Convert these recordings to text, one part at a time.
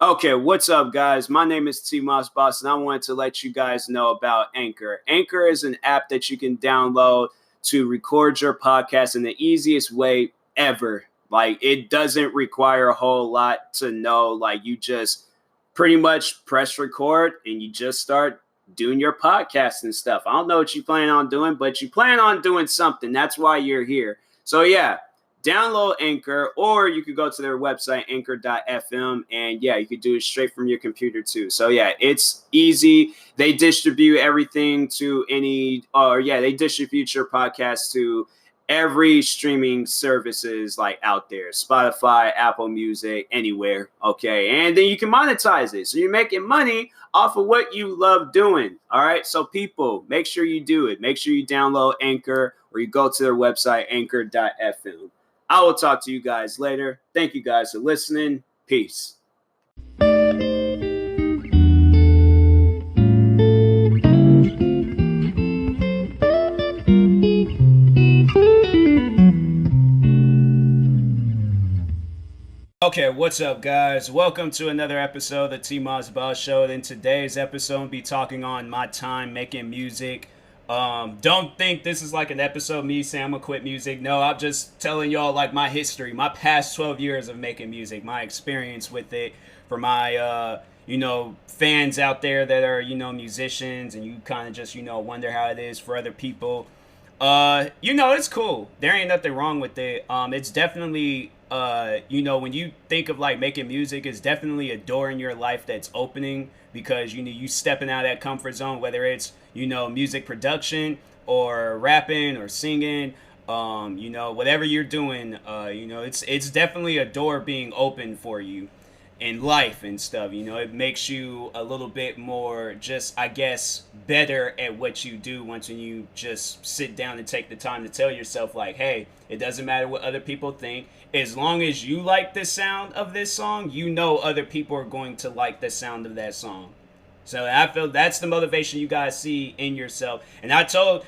Okay, what's up, guys? My name is TMossBoss, and I wanted to let you guys know about Anchor. Anchor is an app that you can download to record your podcast in the easiest way ever. Like, it doesn't require a whole lot to know. Like, you just pretty much press record and you just start doing your podcast and stuff. I don't know what you plan on doing, but you plan on doing something. That's why you're here. So, yeah, download Anchor, or you could go to their website, anchor.fm, and yeah, you could do it straight from your computer too. So yeah, it's easy. They distribute everything to they distribute your podcast to every streaming services like out there, Spotify, Apple Music, anywhere. Okay, and then you can monetize it, so you're making money off of what you love doing. All right, so people, make sure you do it. Make sure you download Anchor, or you go to their website, anchor.fm. I will talk to you guys later. Thank you guys for listening. Peace. Okay, what's up, guys? Welcome to another episode of the TMossBoss Show. In today's episode, I'll be talking on my time making music. Don't think this is like an episode of me saying I'm gonna quit music. No, I'm just telling y'all like my history, my past 12 years of making music, my experience with it, for my fans out there that are musicians, and you kind of just wonder how it is for other people. It's cool. There ain't nothing wrong with it. It's definitely when you think of like making music, it's definitely a door in your life that's opening, because you stepping out of that comfort zone, whether it's music production or rapping or singing, whatever you're doing, it's definitely a door being open for you in life and stuff. It makes you a little bit more, just I guess, better at what you do once you just sit down and take the time to tell yourself like, hey, it doesn't matter what other people think. As long as you like the sound of this song, other people are going to like the sound of that song. So I feel that's the motivation you guys see in yourself. And I told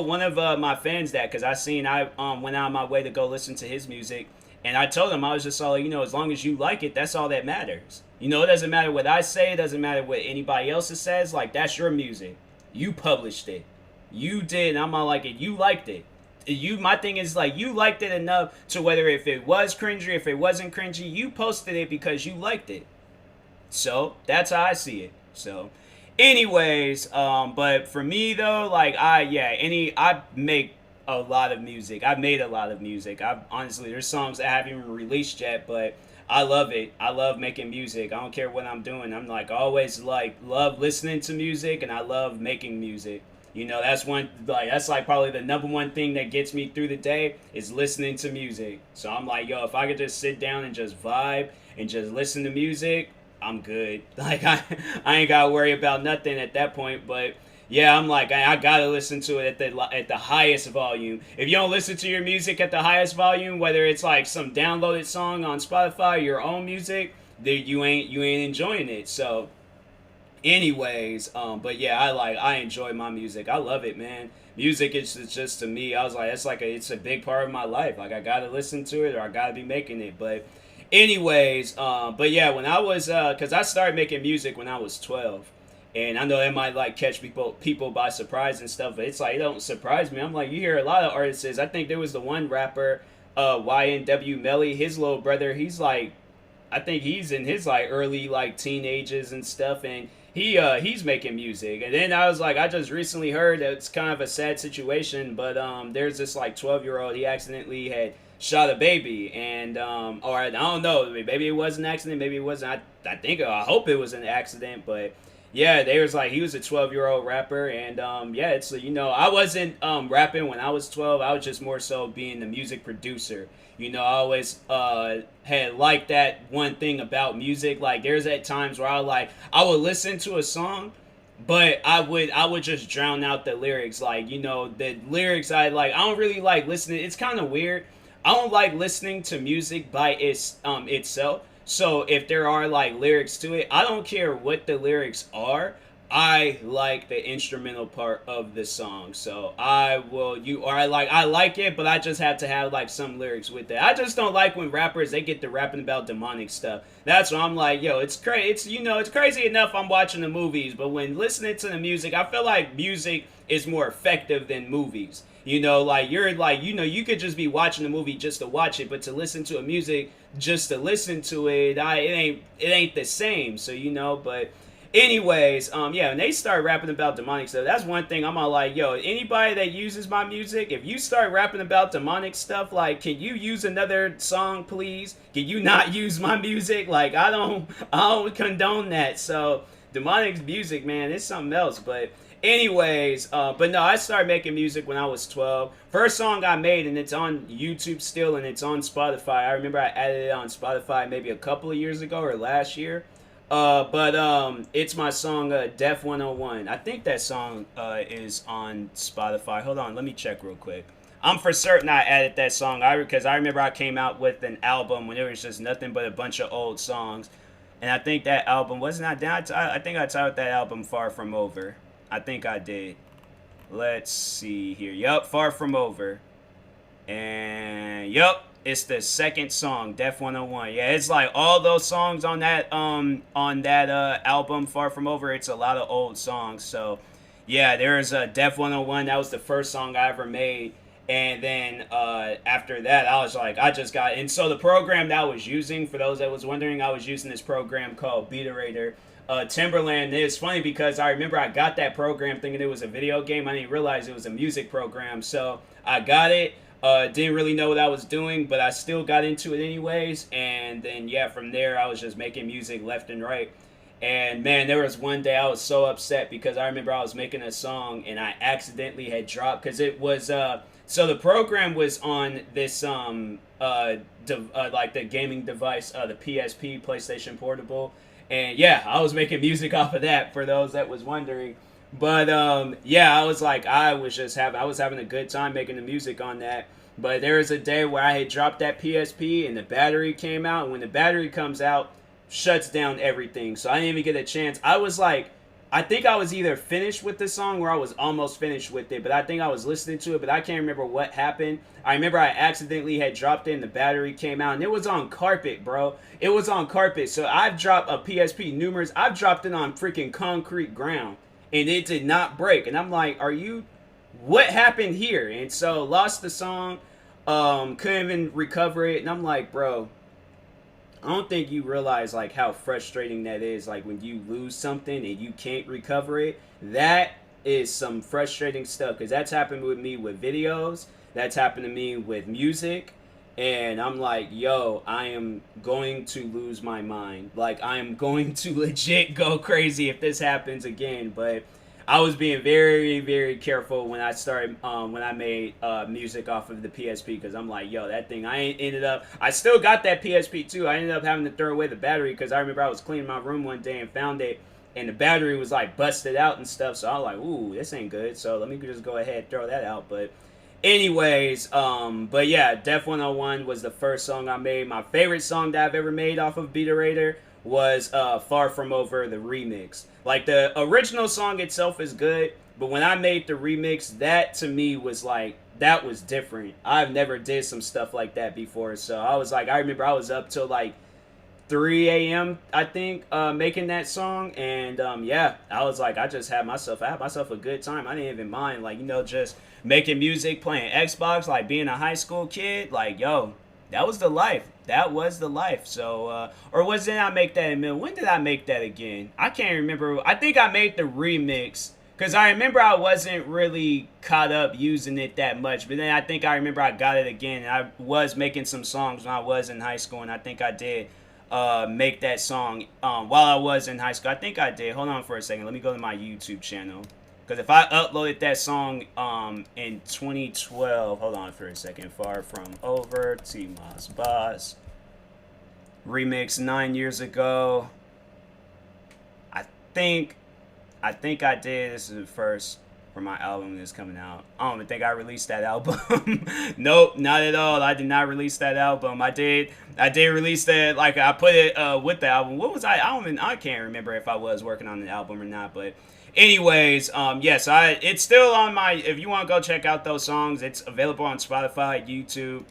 one of my fans that, because I went out of my way to go listen to his music, and I told him, I was just all like, as long as you like it, that's all that matters. It doesn't matter what I say, it doesn't matter what anybody else says. Like, that's your music. You published it. You did, and I'm all like, it. You liked it. My thing is like, you liked it enough to, whether if it was cringy, if it wasn't cringy, you posted it because you liked it. So that's how I see it. So, anyways, but for me though, like I make a lot of music. I've made a lot of music. I've honestly, there's songs that I haven't even released yet, but I love it. I love making music. I don't care what I'm doing. I'm like always like love listening to music, and I love making music. That's like probably the number one thing that gets me through the day is listening to music. So I'm like, yo, if I could just sit down and just vibe and just listen to music, I'm good. Like I ain't gotta worry about nothing at that point. But yeah, I'm like, I gotta listen to it at the highest volume. If you don't listen to your music at the highest volume, whether it's like some downloaded song on Spotify or your own music, then you ain't enjoying it. So anyways, but yeah, I enjoy my music. I love it, man. Music is just, to me, I was like, it's a big part of my life. Like, I gotta listen to it, or I gotta be making it. But anyways, but yeah, when I was because I started making music when I was 12. And I know that might like catch people by surprise and stuff, but it's like, it don't surprise me. I'm like, you hear a lot of artists. I think there was the one rapper, YNW Melly, his little brother. He's like, I think he's in his like early like teenagers and stuff, and he's making music. And then I was like, I just recently heard that it's kind of a sad situation, but there's this like 12-year-old. He accidentally had shot a baby, and or I don't know, maybe it was an accident, maybe it wasn't. I hope it was an accident, but yeah, they was like, he was a 12-year-old rapper, and yeah, it's I wasn't rapping when I was 12. I was just more so being the music producer. I always had liked that one thing about music. Like, there's at times where I would listen to a song, but I would just drown out the lyrics. Like, the lyrics, I don't really like listening. It's kind of weird. I don't like listening to music by itself. So if there are like lyrics to it, I don't care what the lyrics are. I like the instrumental part of the song, so I will you or I like it, but I just have to have like some lyrics with it. I just don't like when rappers they get to rapping about demonic stuff. That's why I'm like, yo, it's crazy. It's it's crazy enough I'm watching the movies, but when listening to the music, I feel like music is more effective than movies. Like you're like you could just be watching the movie just to watch it, but to listen to a music just to listen to it, it ain't the same. So but anyways, yeah, and they start rapping about demonic stuff. That's one thing I'm all like, yo, anybody that uses my music, if you start rapping about demonic stuff, like, can you use another song, please? Can you not use my music? Like, I don't condone that. So, demonic music, man, it's something else. But anyways, but no, I started making music when I was 12. First song I made, and it's on YouTube still, and it's on Spotify. I remember I added it on Spotify maybe a couple of years ago or last year. But it's my song Def 101. I think that song is on Spotify. Hold on, let me check real quick. I'm for certain I added that song because I remember I came out with an album when there was just nothing but a bunch of old songs, and I think that album wasn't I down. I think I titled that album Far From Over. I think I did. Let's see here. Yup, Far From Over. And yup, it's the second song, Def 101. Yeah, it's like all those songs on that album, Far From Over, it's a lot of old songs. So yeah, there's a Def 101. That was the first song I ever made. And then after that, I was like, I just got. And so the program that I was using, for those that was wondering, I was using this program called Beaterator. Timberland is funny because I remember I got that program thinking it was a video game. I didn't realize it was a music program. So I got it. Didn't really know what I was doing, but I still got into it anyways. And then, yeah, from there, I was just making music left and right. And man, there was one day I was so upset because I remember I was making a song and I accidentally had dropped because it was so the program was on this like the gaming device, the PSP, PlayStation Portable. And yeah, I was making music off of that for those that was wondering. But yeah, I was having a good time making the music on that. But there was a day where I had dropped that PSP and the battery came out. And when the battery comes out, shuts down everything. So I didn't even get a chance. I think I was either finished with the song or I was almost finished with it. But I think I was listening to it, but I can't remember what happened. I remember I accidentally had dropped it and the battery came out. And it was on carpet, bro. It was on carpet. So I've dropped a PSP numerous. I've dropped it on freaking concrete ground. And it did not break. And I'm like, what happened here? And so lost the song. Couldn't even recover it. And I'm like, bro, I don't think you realize like how frustrating that is. Like when you lose something and you can't recover it, that is some frustrating stuff. Because that's happened with me with videos. That's happened to me with music. And I'm like, yo, I am going to lose my mind. Like I am going to legit go crazy if this happens again. But I was being very, very careful when I started, when I made music off of the PSP, because I'm like, yo, that thing, I still got that PSP too. I ended up having to throw away the battery because I remember I was cleaning my room one day and found it, and the battery was like busted out and stuff. So I was like, ooh, this ain't good. So let me just go ahead and throw that out. But anyways, but yeah, Def 101 was the first song I made. My favorite song that I've ever made off of Beaterator was Far From Over, the remix. Like the original song itself is good, but when I made the remix, that to me was like, that was different. I've never did some stuff like that before. So I was like, I remember I was up till like 3 a.m. I think making that song, and yeah, I was like, I had myself a good time. I didn't even mind, like, just making music, playing Xbox, like being a high school kid. Like, yo, that was the life. That was the life. So or was it I make that in middle? When did I make that again? I can't remember. I think I made the remix because I remember I wasn't really caught up using it that much. But then I think I remember I got it again. And I was making some songs when I was in high school, and I think I did make that song while I was in high school. I think I did. Hold on for a second. Let me go to my YouTube channel. Because if I uploaded that song in 2012, hold on for a second. Far From Over, TMossBoss. Remix 9 years ago. I think I did. This is the first. for my album that's coming out. I don't even think I released that album. Nope, not at all. I did not release that album. I did release that. Like I put it with the album. What was I? I can't remember if I was working on the album or not. But anyways, yes, it's still on my. If you want to go check out those songs, it's available on Spotify, YouTube,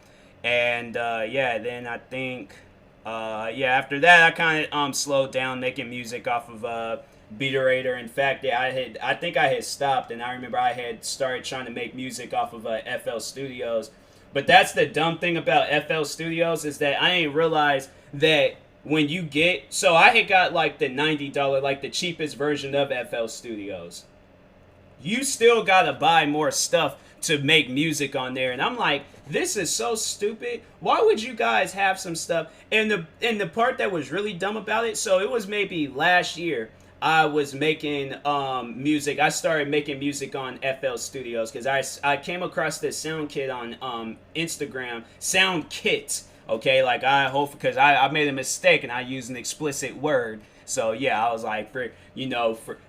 and yeah. Then I think yeah. After that, I kind of slowed down making music off of Beaterator. In fact, yeah, I think I had stopped, and I remember I had started trying to make music off of FL Studios. But that's the dumb thing about FL Studios is that I ain't realized that when you get I had got like the $90, like the cheapest version of FL Studios. You still gotta buy more stuff to make music on there, and I'm like, this is so stupid. Why would you guys have some stuff? And the part that was really dumb about it, so it was maybe last year. I was making music. I started making music on FL Studios because I came across this sound kit on Instagram. Sound kit, okay? Like I hope because I made a mistake and I used an explicit word. So yeah, I was like,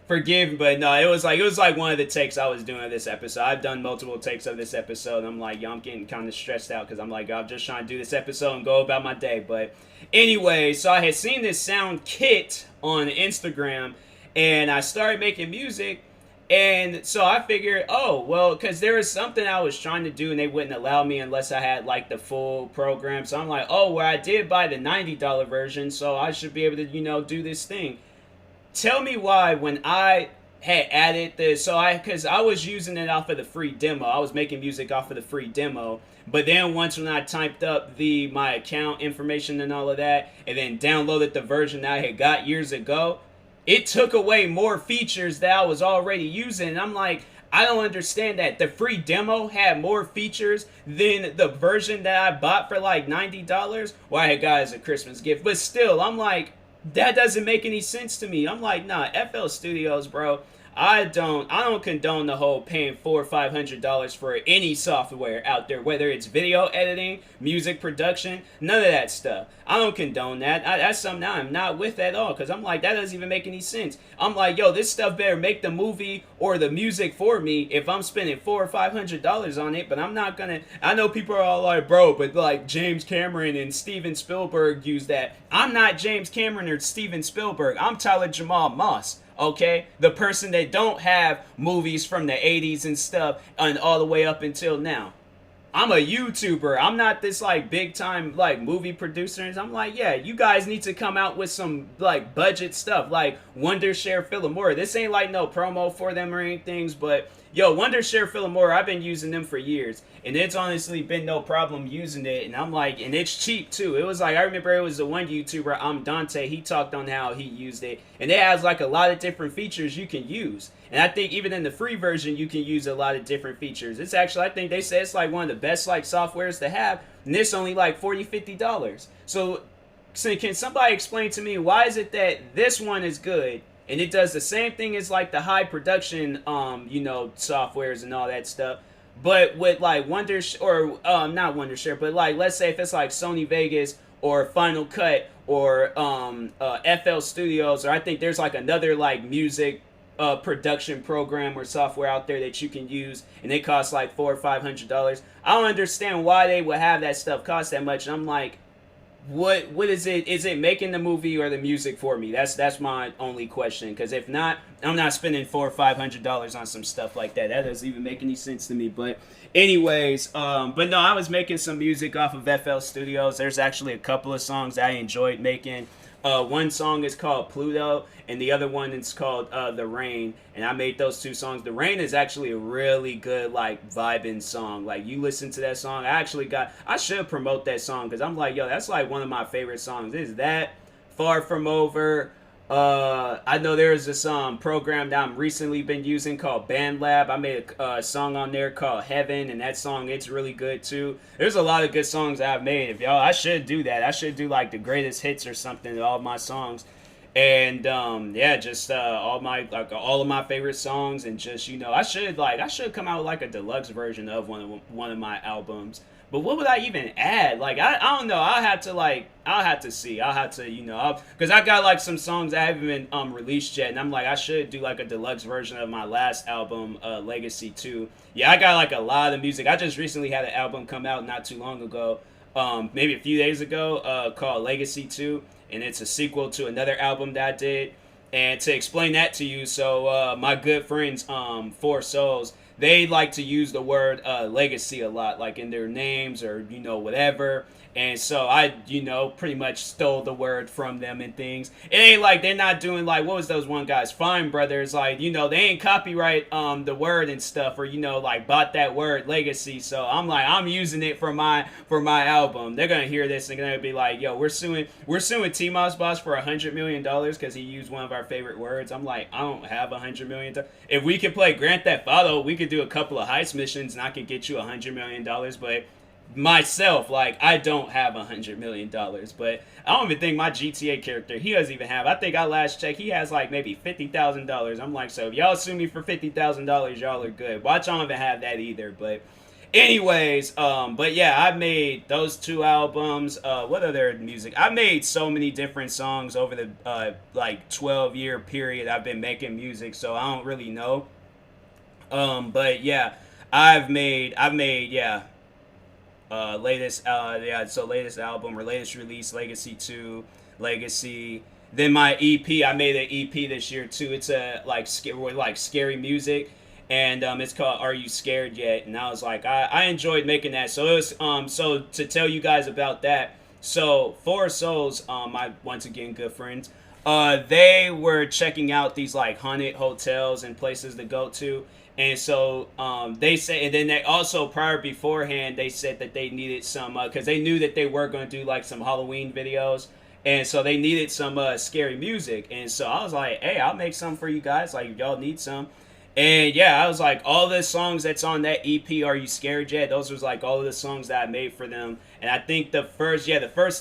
forgive, but no, it was like one of the takes I was doing of this episode. I've done multiple takes of this episode. And I'm like, yo, I'm getting kind of stressed out because I'm like, I'm just trying to do this episode and go about my day. But anyway, so I had seen this sound kit on Instagram, and I started making music. And so I figured, oh, well, because there was something I was trying to do and they wouldn't allow me unless I had like the full program. So I'm like, oh, well, I did buy the $90 version, so I should be able to, do this thing. Tell me why when I had added this, because I was using it off of the free demo. I was making music off of the free demo. But then once when I typed up my account information and all of that, and then downloaded the version that I had got years ago, it took away more features that I was already using. And I'm like, I don't understand that. The free demo had more features than the version that I bought for like $90. Well, I had got as a Christmas gift. But still, I'm like, that doesn't make any sense to me. I'm like, nah, FL Studios, bro. I don't condone the whole paying $400 or $500 for any software out there, whether it's video editing, music production, none of that stuff. I don't condone that. That's something I'm not with at all, because I'm like, that doesn't even make any sense. I'm like, yo, this stuff better make the movie or the music for me if I'm spending $400 or $500 on it, but I'm not gonna. I know people are all like, bro, but like James Cameron and Steven Spielberg use that. I'm not James Cameron or Steven Spielberg. I'm Tyler Jamal Moss. Okay, the person that don't have movies from the 80s and stuff and all the way up until now. I'm a YouTuber. I'm not this like big time like movie producers. I'm like, yeah, you guys need to come out with some like budget stuff like Wondershare Philomora. This ain't like no promo for them or anything, but yo, Wondershare Philomora, I've been using them for years, and it's honestly been no problem using it. And I'm like, and it's cheap too. It was like, I remember it was the one YouTuber, Dante, he talked on how he used it, and it has like a lot of different features you can use. And I think even in the free version, you can use a lot of different features. It's actually, I think they say it's like one of the best like softwares to have, and it's only like $40, $50. So can somebody explain to me why is it that this one is good and it does the same thing as like the high production softwares and all that stuff, but with like not Wondershare, but like let's say if it's like Sony Vegas or Final Cut or FL Studios, or I think there's like another like music production program or software out there that you can use, and it costs like $400 or $500. I don't understand why they would have that stuff cost that much. And I'm like, what is it? Is it making the movie or the music for me? That's my only question. Because if not, I'm not spending $400 or $500 on some stuff like that. That doesn't even make any sense to me. But anyways, but no, I was making some music off of FL Studios. There's actually a couple of songs that I enjoyed making. One song is called Pluto, and the other one is called The Rain. And I made those two songs. The Rain is actually a really good, like, vibing song. Like, you listen to that song. I should promote that song, because I'm like, yo, that's like one of my favorite songs. Is that Far From Over? I know there's this program that I'm recently been using called BandLab. I made a song on there called Heaven, and that song, it's really good too. There's a lot of good songs that I've made. If y'all, I should do that. I should do like the greatest hits or something of all my songs. And yeah, just all of my favorite songs, and just I should come out with like a deluxe version of one of my albums. But what would I even add? Like I don't know. I'll have to see. I'll have to because I got like some songs that haven't been released yet, and I'm like I should do like a deluxe version of my last album, Legacy 2. Yeah, I got like a lot of music. I just recently had an album come out not too long ago, maybe a few days ago, called Legacy 2, and it's a sequel to another album that I did. And to explain that to you, so my good friends, Four Souls, they like to use the word legacy a lot, like in their names or whatever. And so I, pretty much stole the word from them and things. It ain't like they're not doing like what was those one guys, Fine Brothers, like they ain't copyright the word and stuff, or like bought that word legacy. So I'm like I'm using it for my album. They're gonna hear this and they're gonna be like, yo, we're suing TMossBoss for $100 million because he used one of our favorite words. I'm like, I don't have $100 million. If we could play Grand Theft Auto, we could do a couple of heist missions and I could get you $100 million. But myself, like I don't have $100 million. But I don't even think my GTA character, he doesn't even have. I think I last checked, he has like maybe $50,000. I'm like, so if y'all sue me for $50,000, y'all are good. Watch, I don't even have that either. But anyways, but yeah, I made those two albums. What other music? I made so many different songs over the like 12-year period I've been making music, so I don't really know. But yeah, I've made yeah, latest album or latest release, Legacy 2, Legacy. Then my EP, I made an EP this year too. It's a like scary music, and it's called Are You Scared Yet? And I was like, I enjoyed making that. So it was so to tell you guys about that. So Four Souls, my once again good friends, they were checking out these like haunted hotels and places to go to. And so they say, and then they also prior beforehand they said that they needed some because they knew that they were going to do like some Halloween videos, and so they needed some scary music. And so I was like, hey, I'll make some for you guys. Like if y'all need some. And yeah, I was like, all the songs that's on that EP, Are You Scared Yet? Those was like all of the songs that I made for them. And I think the first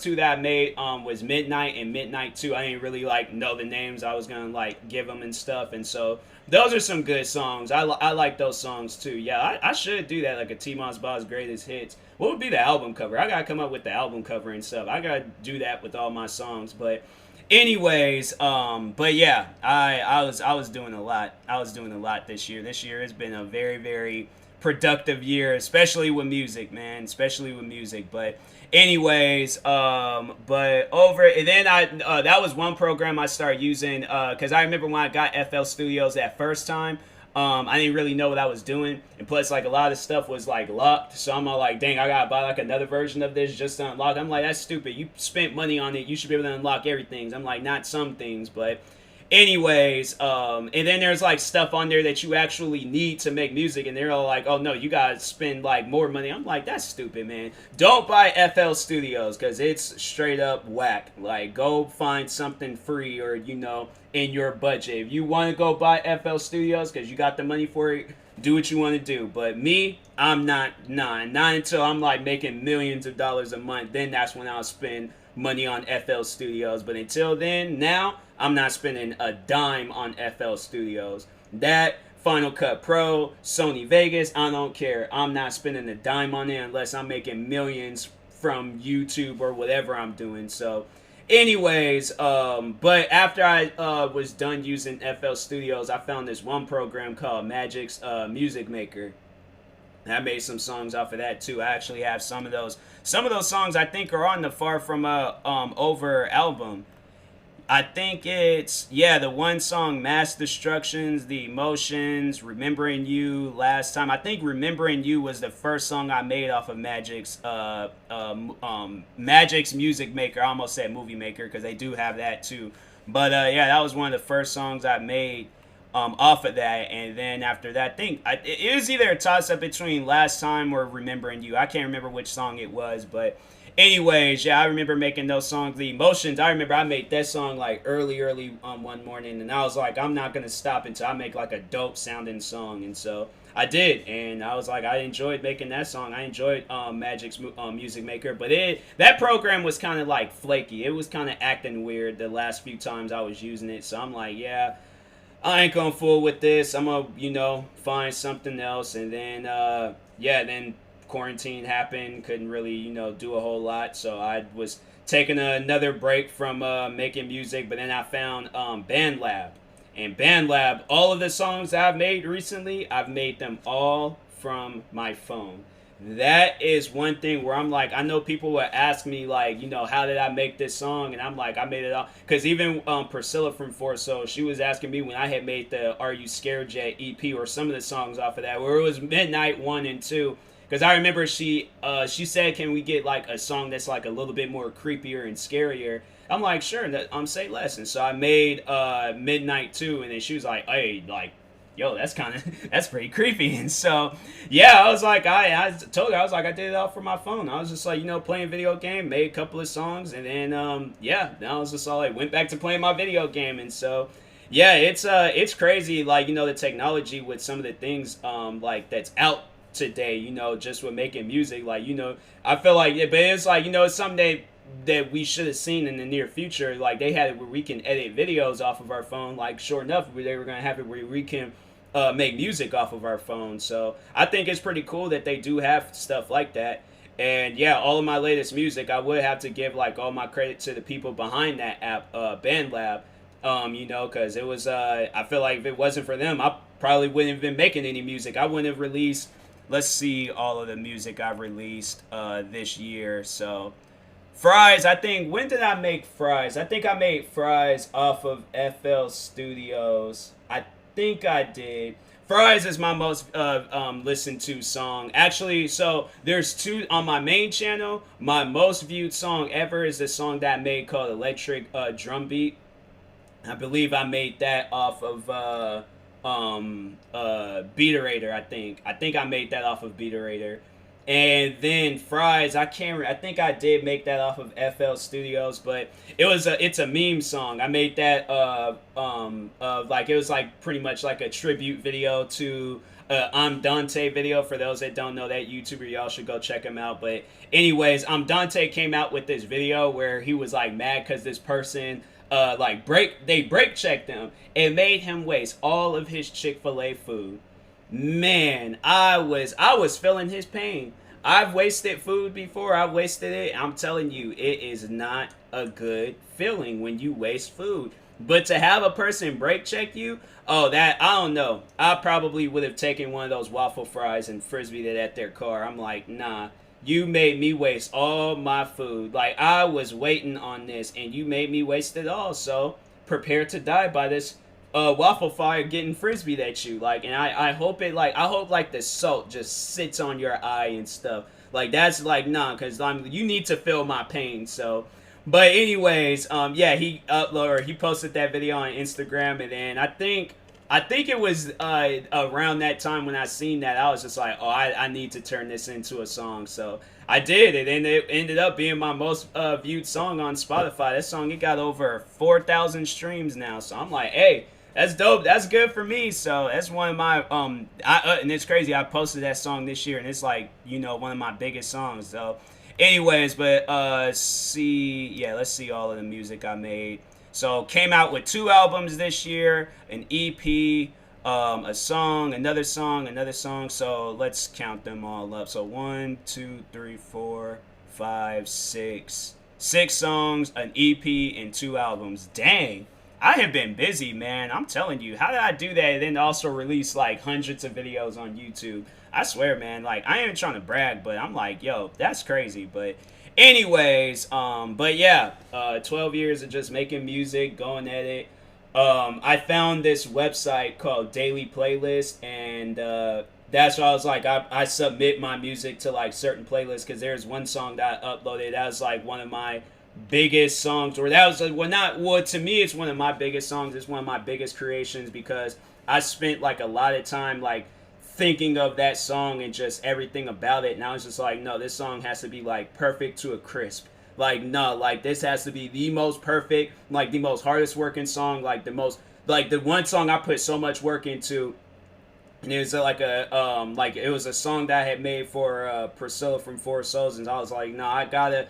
two that I made was Midnight and Midnight 2. I didn't really like know the names. I was gonna like give them and stuff. And so those are some good songs. I like those songs too. Yeah, I should do that, like a TMossBoss greatest hits. What would be the album cover? I gotta come up with the album cover and stuff. I gotta do that with all my songs. But anyways, but yeah, I was doing a lot. I was doing a lot this year. This year has been a very, very productive year, especially with music, man. Especially with music. But anyways, but over and then that was one program I started using because I remember when I got FL Studios that first time. I didn't really know what I was doing, and plus, like a lot of stuff was like locked. So I'm all like, dang, I gotta buy like another version of this just to unlock. I'm like, that's stupid. You spent money on it. You should be able to unlock everything. I'm like, not some things, but anyways, and then there's like stuff on there that you actually need to make music, and they're all like, oh no, you gotta spend like more money. I'm like, that's stupid, man. Don't buy FL Studios because it's straight up whack. Like, go find something free or in your budget. If you want to go buy FL Studios because you got the money for it, do what you want to do. But me, I'm not until I'm like making millions of dollars a month. Then that's when I'll spend money on FL Studios. But until then, now I'm not spending a dime on FL Studios. That Final Cut Pro, Sony Vegas, I don't care. I'm not spending a dime on it unless I'm making millions from YouTube or whatever I'm doing. So anyways, but after I was done using FL Studios, I found this one program called Magic's Music Maker. And I made some songs off of that too. I actually have some of those. Some of those songs I think are on the Far From Over album. I think it's, yeah, the one song, Mass Destructions, The Emotions, Remembering You, Last Time. I think Remembering You was the first song I made off of Magic's Music Maker. I almost said Movie Maker because they do have that too. But yeah, that was one of the first songs I made off of that. And then after that, I think it was either a toss-up between Last Time or Remembering You. I can't remember which song it was, but anyways, yeah, I remember making those songs. The Emotions, I remember I made that song like early one morning, and I was like, I'm not gonna stop until I make like a dope sounding song. And so I did, and I was like, I enjoyed making that song. I enjoyed Magic's Music Maker, but that program was kind of like flaky. It was kind of acting weird the last few times I was using it. So I'm like, yeah, I ain't gonna fool with this. I'm gonna find something else. And then yeah, then quarantine happened, couldn't really, do a whole lot. So I was taking another break from making music, but then I found BandLab. And BandLab, all of the songs I've made recently, I've made them all from my phone. That is one thing where I'm like, I know people will ask me like, how did I make this song? And I'm like, I made it all. Because even Priscilla from Four Souls, she was asking me when I had made the Are You Scared Yet EP, or some of the songs off of that, where it was Midnight 1 and 2. Because I remember she said, can we get like a song that's like a little bit more creepier and scarier? I'm like, sure, say less. And so I made Midnight 2, and then she was like, hey, like, yo, that's pretty creepy. And so, yeah, I was like, I told her, I was like, I did it all from my phone. I was just like, playing video game, made a couple of songs, and then, yeah, then I was just all like, went back to playing my video game. And so, yeah, it's crazy, like, the technology with some of the things, like, that's out today, just with making music, like, I feel like, but it's like, it's something that we should have seen in the near future. Like, they had it where we can edit videos off of our phone. Like, sure enough, they were going to have it where we can make music off of our phone. So I think it's pretty cool that they do have stuff like that. And yeah, all of my latest music, I would have to give like all my credit to the people behind that app, BandLab. Because it was, I feel like if it wasn't for them, I probably wouldn't have been making any music. I wouldn't have released, let's see, all of the music I've released this year. So Fries, I think, when did I make Fries? I think I made Fries off of FL Studios. I think I did. Fries is my most listened to song. Actually, so there's two on my main channel. My most viewed song ever is the song that I made called Electric Drum Beat. I believe I made that off of Beaterator, I think. I think I made that off of Beaterator. And then Fries, I think I did make that off of FL Studios, but it's a meme song. I made that like, it was like pretty much like a tribute video to I'm Dante video. For those that don't know that YouTuber, y'all should go check him out. But anyways, Dante came out with this video where he was like mad because this person they brake checked him and made him waste all of his Chick-fil-A food. Man, I was feeling his pain. I've wasted food before. I've wasted it. I'm telling you, it is not a good feeling when you waste food. But to have a person brake check you, that, I don't know. I probably would have taken one of those waffle fries and frisbeed it at their car. I'm like, nah, you made me waste all my food. Like, I was waiting on this, and you made me waste it all. So, prepare to die by this waffle fire getting frisbeed at you. Like, and I hope like the salt just sits on your eye and stuff. Like, that's like, nah, because you need to feel my pain. So, but anyways, yeah, he posted that video on Instagram, and then I think it was around that time when I seen that, I was just like, oh, I need to turn this into a song. So I did it, and it ended up being my most viewed song on Spotify. That song, it got over 4,000 streams now. So I'm like, hey, that's dope. That's good for me. So that's one of my and it's crazy. I posted that song this year, and it's like, one of my biggest songs. So, anyways, but let's see all of the music I made. So came out with 2 albums this year, an EP, a song, another song, another song. So let's count them all up. So 1, 2, 3, 4, 5, 6 songs, an EP, and 2 albums. Dang. I have been busy, man. I'm telling you. How did I do that and then also release like hundreds of videos on YouTube? I swear, man. Like, I ain't even trying to brag, but I'm like, yo, that's crazy. But anyways, but yeah, 12 years of just making music, going at it. I found this website called Daily Playlist, and that's why I was like, I submit my music to like certain playlists, because there's one song that I uploaded that was like one of my biggest songs, or that was to me it's one of my biggest songs. It's one of my biggest creations, because I spent like a lot of time like thinking of that song and just everything about it, and I was just like, no, this song has to be like perfect to a crisp. Like, no, like this has to be the most perfect, like the most hardest working song, like the most, like the one song I put so much work into and it was like it was a song that I had made for Priscilla from Four Souls, and I was like, no, I gotta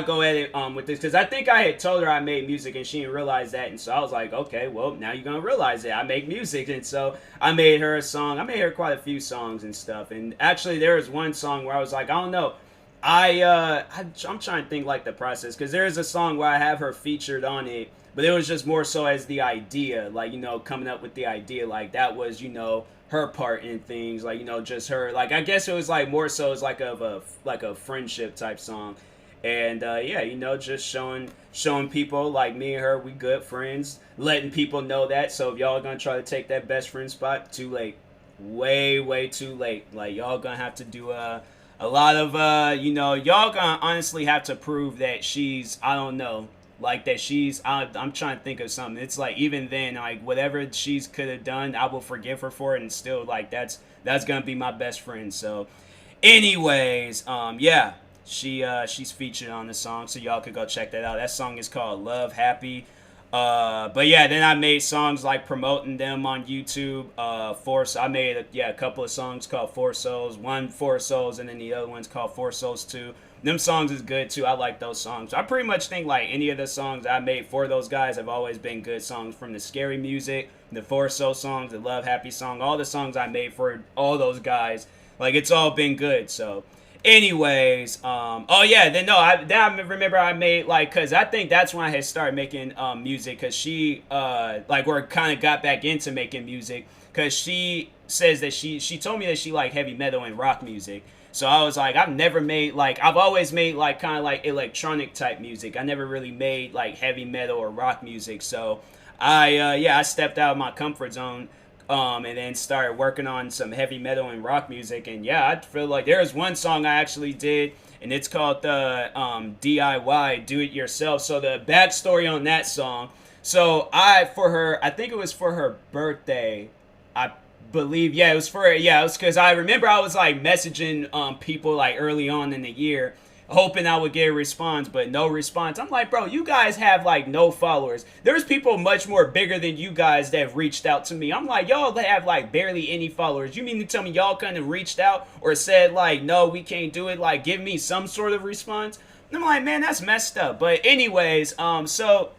go at it with this, because I think I had told her I made music and she didn't realize that, and so I was like, okay, well, now you're gonna realize it. I make music, and so I made her a song. I made her quite a few songs and stuff, and actually there was one song where I was like, I don't know. I'm trying to think like the process, because there's a song where I have her featured on it, but it was just more so as the idea, like, coming up with the idea, like that was, her part in things, like, just her, like, I guess it was like more so as like a friendship type song. And yeah, just showing people like me and her, we good friends, letting people know that. So if y'all gonna try to take that best friend spot, too late, way too late. Like, y'all gonna have to do a lot of y'all gonna honestly have to prove that she's, I don't know, like that she's, I'm trying to think of something. It's like, even then, like, whatever she's could have done, I will forgive her for it, and still, like, that's gonna be my best friend. So anyways, yeah, she's featured on the song, so y'all could go check that out. That song is called Love Happy. But yeah, then I made songs like promoting them on YouTube. I made a couple of songs called Four Souls, one Four Souls, and then the other one's called Four Souls 2. Them songs is good too. I like those songs. I pretty much think like any of the songs I made for those guys have always been good songs, from the scary music, the Four Soul songs, the Love Happy song, all the songs I made for all those guys. Like, it's all been good. So anyways, oh yeah, then I remember I made, like, cause I think that's when I had started making music, cause she like, or kind of got back into making music, cause she says that she told me that she liked heavy metal and rock music. So I was like, I've always made like kind of like electronic type music. I never really made like heavy metal or rock music. So I stepped out of my comfort zone, and then started working on some heavy metal and rock music. And yeah, I feel like there was one song I actually did, and it's called the DIY, Do It Yourself. So the backstory on that song. So I think it was for her birthday. I believe, yeah, it was for, yeah, it was because I remember I was like messaging people like early on in the year, hoping I would get a response, but no response. I'm like, bro, you guys have like no followers. There's people much more bigger than you guys that have reached out to me. I'm like, y'all have like barely any followers. You mean to tell me y'all kind of reached out or said like, no, we can't do it, like give me some sort of response? And I'm like, man, that's messed up. But anyways, so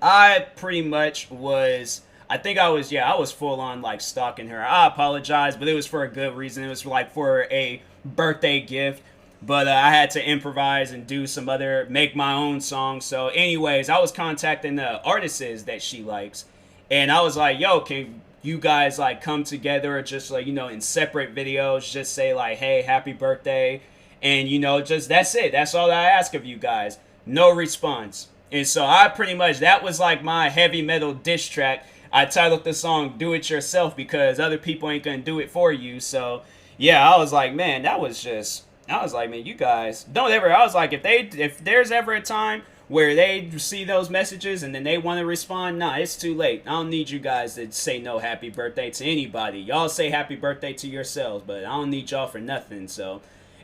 I pretty much was, I was full on like stalking her. I apologize, but it was for a good reason. It was like for a birthday gift. But I had to improvise and do some make my own songs. So anyways, I was contacting the artists that she likes. And I was like, yo, can you guys like come together, or just like, in separate videos, just say like, hey, happy birthday. And just, that's it. That's all I ask of you guys. No response. And so I pretty much, that was like my heavy metal diss track. I titled the song Do It Yourself, because other people ain't gonna do it for you. So yeah, I was like, man, I was like, man, you guys don't ever, I was like, if there's ever a time where they see those messages and then they want to respond, nah, it's too late. I don't need you guys to say no happy birthday to anybody. Y'all say happy birthday to yourselves, but I don't need y'all for nothing. So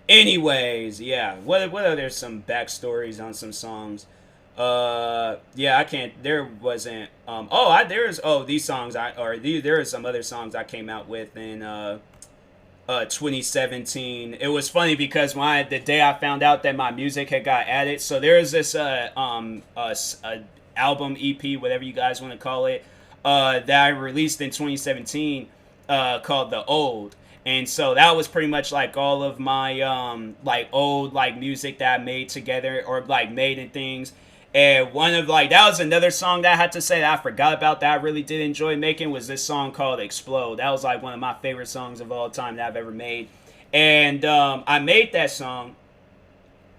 anyways, yeah, what are there some backstories on some songs? Yeah, I can't, there wasn't, these songs there are some other songs I came out with in 2017. It was funny because the day I found out that my music had got added, so there is this album, EP, whatever you guys want to call it, that I released in 2017, called The Old. And so that was pretty much like all of my like old like music that I made together, or like made and things. And one of like, that was another song that I had to say that I forgot about, that I really did enjoy making, was this song called Explode. That was like one of my favorite songs of all time that I've ever made. And I made that song,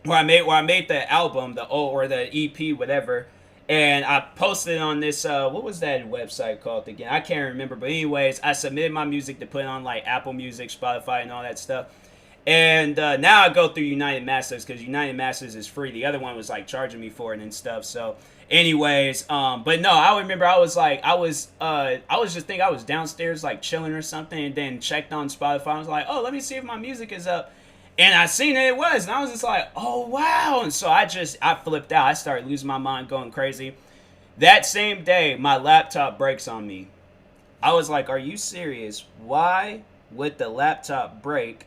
or I made the album, the EP, whatever. And I posted it on this, what was that website called again? I can't remember. But anyways, I submitted my music to put on like Apple Music, Spotify, and all that stuff. And now I go through United Masters, because United Masters is free. The other one was like charging me for it and stuff. So anyways, but no, I remember I was downstairs like chilling or something, and then checked on Spotify. I was like, oh, let me see if my music is up. And I seen it was, and I was just like, oh wow. And so I flipped out. I started losing my mind, going crazy. That same day, my laptop breaks on me. I was like, are you serious? Why would the laptop break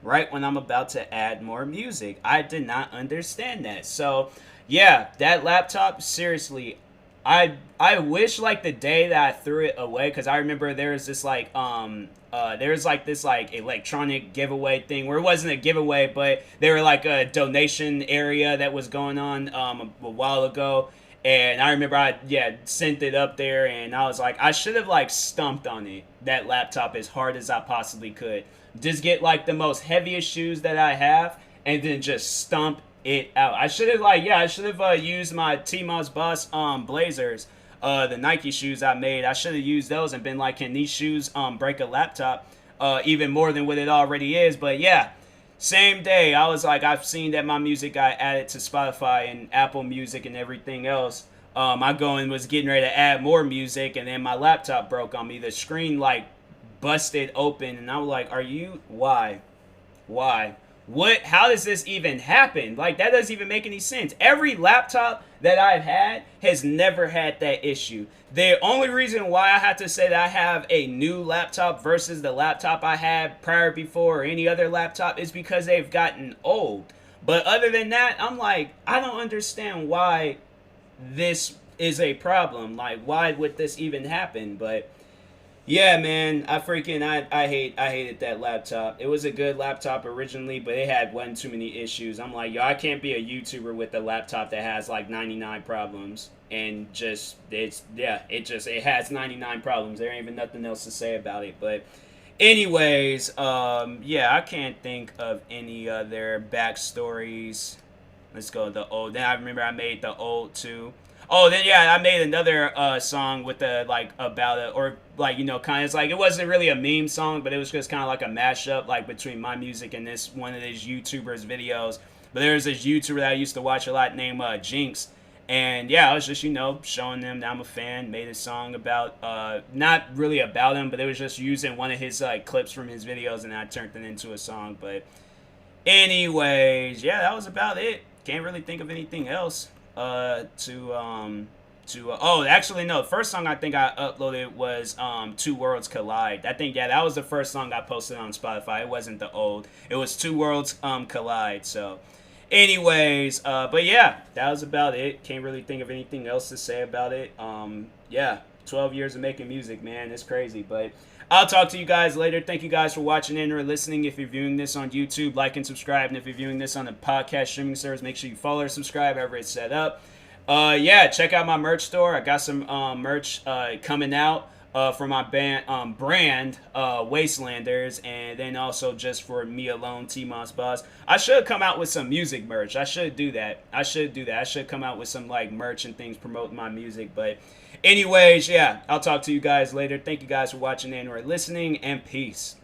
right when I'm about to add more music? I did not understand that. So, yeah, that laptop, seriously, I wish like the day that I threw it away, because I remember there was this like there was like this like electronic giveaway thing where it wasn't a giveaway, but they were like a donation area that was going on a while ago. And I remember I sent it up there, and I was like, I should have like stumped on it, that laptop, as hard as I possibly could. Just get like the most heaviest shoes that I have, and then just stomp it out. I should have used my TMossBoss Blazers, the Nike shoes I made. I should have used those and been like, can these shoes break a laptop even more than what it already is? But yeah, same day, I was like, I've seen that my music got added to Spotify and Apple Music and everything else. I go and was getting ready to add more music, and then my laptop broke on me. The screen like busted open, and I was like, are you, why, what, how does this even happen? Like, that doesn't even make any sense. Every laptop that I've had has never had that issue. The only reason why I have to say that I have a new laptop versus the laptop I had prior, before, or any other laptop, is because they've gotten old. But other than that, I'm like, I don't understand why this is a problem. Like, why would this even happen? But yeah, man, I hated that laptop. It was a good laptop originally, but it had one too many issues. I'm like, yo, I can't be a YouTuber with a laptop that has like 99 problems, and just it has 99 problems. There ain't even nothing else to say about it. But anyways, yeah, I can't think of any other backstories. Let's go to the old. Then I remember I made the old too. Oh, then yeah, I made another song with the like about it, or like, you know, kind of like, it wasn't really a meme song, but it was just kind of like a mashup like between my music and this one of these YouTubers' videos. But there was this YouTuber that I used to watch a lot named Jinx, and yeah, I was just, you know, showing them that I'm a fan. Made a song about not really about him, but it was just using one of his clips from his videos, and I turned it into a song. But anyways, yeah, that was about it. Can't really think of anything else. Oh, actually no, the first song I think I uploaded was Two Worlds Collide. I think, yeah, that was the first song I posted on Spotify. It wasn't the old, it was Two Worlds Collide. So anyways, but yeah, that was about it. Can't really think of anything else to say about it. Yeah, 12 years of making music, man, it's crazy. But I'll talk to you guys later. Thank you guys for watching and or listening. If you're viewing this on YouTube, like and subscribe. And if you're viewing this on a podcast streaming service, make sure you follow or subscribe, however it's set up. Yeah, check out my merch store. I got some merch coming out for my brand, Wastelanders, and then also just for me alone, TMossBoss. I should come out with some music merch. I should do that. I should come out with some like merch and things promoting my music. But anyways, yeah, I'll talk to you guys later. Thank you guys for watching and or listening, and peace.